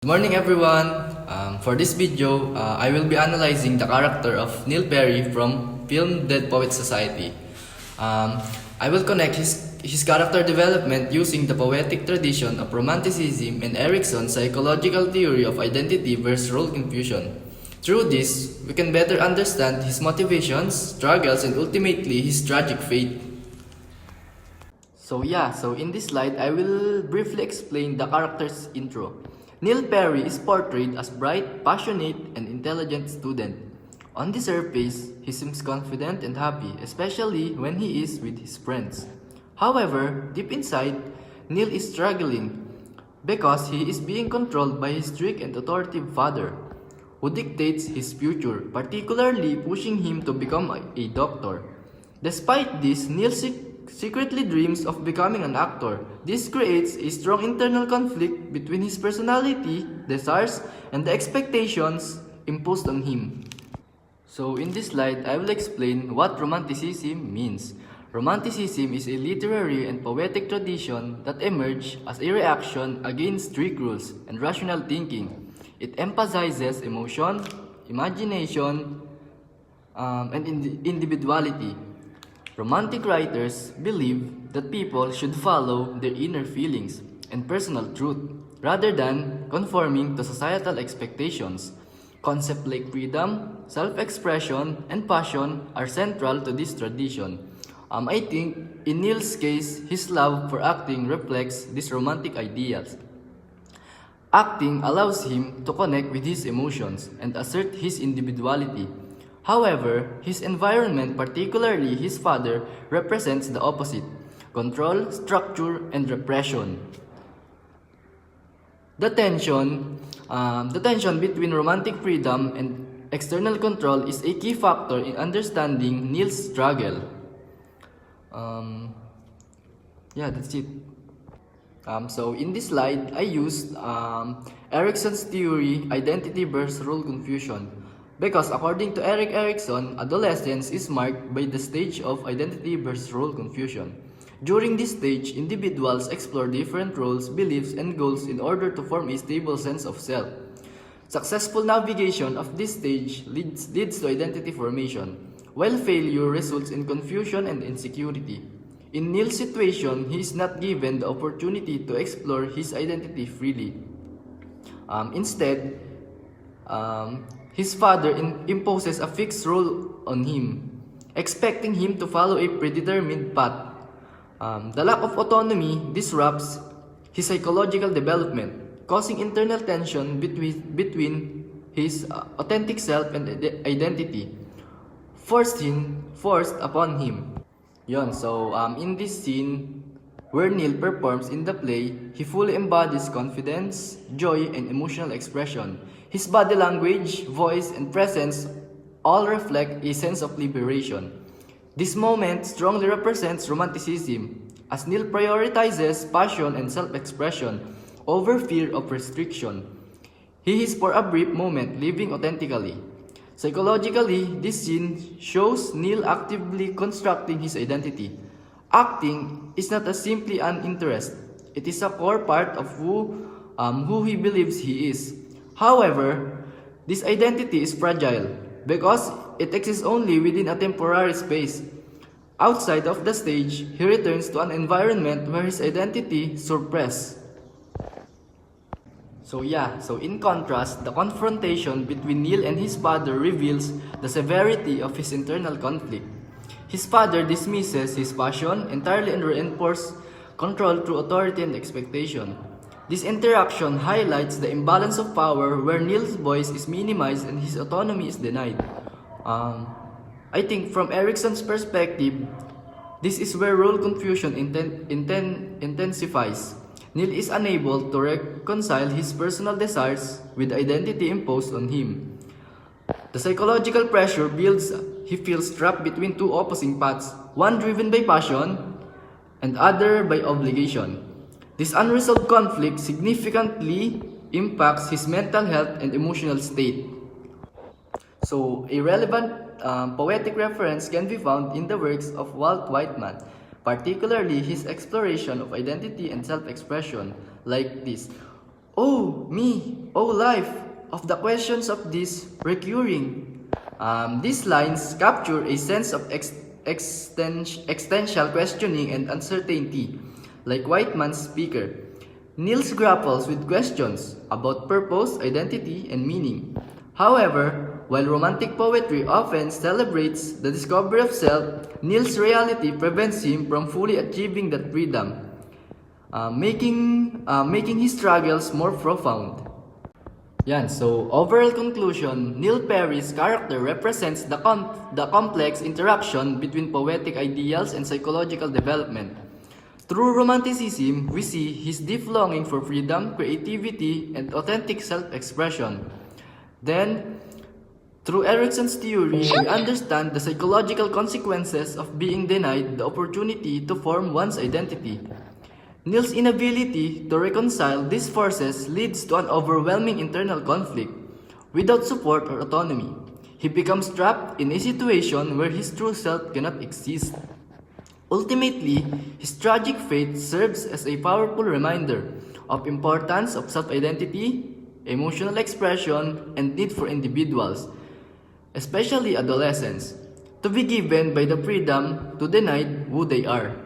Good morning everyone! For this video, I will be analyzing the character of Neil Perry from film Dead Poets Society. I will connect his character development using the poetic tradition of Romanticism and Erickson's psychological theory of identity versus role confusion. Through this, we can better understand his motivations, struggles, and ultimately his tragic fate. So in this slide, I will briefly explain the character's intro. Neil Perry is portrayed as bright, passionate, and intelligent student. On the surface, he seems confident and happy, especially when he is with his friends. However, deep inside, Neil is struggling because he is being controlled by his strict and authoritative father, who dictates his future, particularly pushing him to become a doctor. Despite this, Neil secretly dreams of becoming an actor. This creates a strong internal conflict between his personality, desires, and the expectations imposed on him. So in this slide, I will explain what Romanticism means. Romanticism is a literary and poetic tradition that emerged as a reaction against strict rules and rational thinking. It emphasizes emotion, imagination, and individuality. Romantic writers believe that people should follow their inner feelings and personal truth rather than conforming to societal expectations. Concepts like freedom, self-expression, and passion are central to this tradition. I think in Neil's case, his love for acting reflects these romantic ideals. Acting allows him to connect with his emotions and assert his individuality. However, his environment, particularly his father, represents the opposite: control, structure, and repression. The tension between romantic freedom and external control is a key factor in understanding Neil's struggle. That's it. So in this slide, I used Erickson's theory, identity versus role confusion. Because according to Erik Erikson, adolescence is marked by the stage of identity versus role confusion. During this stage, individuals explore different roles, beliefs, and goals in order to form a stable sense of self. Successful navigation of this stage leads to identity formation, while failure results in confusion and insecurity. In Neil's situation, he is not given the opportunity to explore his identity freely. Instead, his father imposes a fixed role on him, expecting him to follow a predetermined path. The lack of autonomy disrupts his psychological development, causing internal tension between his authentic self and identity, forced upon him. In this scene, where Neil performs in the play, he fully embodies confidence, joy, and emotional expression. His body language, voice, and presence all reflect a sense of liberation. This moment strongly represents Romanticism, as Neil prioritizes passion and self-expression over fear of restriction. He is for a brief moment living authentically. Psychologically, this scene shows Neil actively constructing his identity. Acting is not simply an interest, it is a core part of who he believes he is. However, this identity is fragile because it exists only within a temporary space. Outside of the stage, he returns to an environment where his identity is suppressed. So in contrast, the confrontation between Neil and his father reveals the severity of his internal conflict. His father dismisses his passion entirely and reinforces control through authority and expectation. This interaction highlights the imbalance of power where Neil's voice is minimized and his autonomy is denied. I think from Erickson's perspective, this is where role confusion intensifies. Neil is unable to reconcile his personal desires with the identity imposed on him. The psychological pressure builds. He feels trapped between two opposing paths, one driven by passion and other by obligation. This unresolved conflict significantly impacts his mental health and emotional state. So, a relevant poetic reference can be found in the works of Walt Whitman, particularly his exploration of identity and self-expression, like this. Oh, me, oh life, of the questions of this recurring. These lines capture a sense of existential questioning and uncertainty, like Whiteman's Speaker. Niels grapples with questions about purpose, identity, and meaning. However, while romantic poetry often celebrates the discovery of self, Niels' reality prevents him from fully achieving that freedom, making his struggles more profound. Yan, so overall conclusion, Neil Perry's character represents the complex interaction between poetic ideals and psychological development. Through romanticism, we see his deep longing for freedom, creativity, and authentic self-expression. Then, through Erickson's theory, we understand the psychological consequences of being denied the opportunity to form one's identity. Neil's inability to reconcile these forces leads to an overwhelming internal conflict. Without support or autonomy, he becomes trapped in a situation where his true self cannot exist. Ultimately, his tragic fate serves as a powerful reminder of importance of self-identity, emotional expression, and need for individuals, especially adolescents, to be given by the freedom to deny who they are.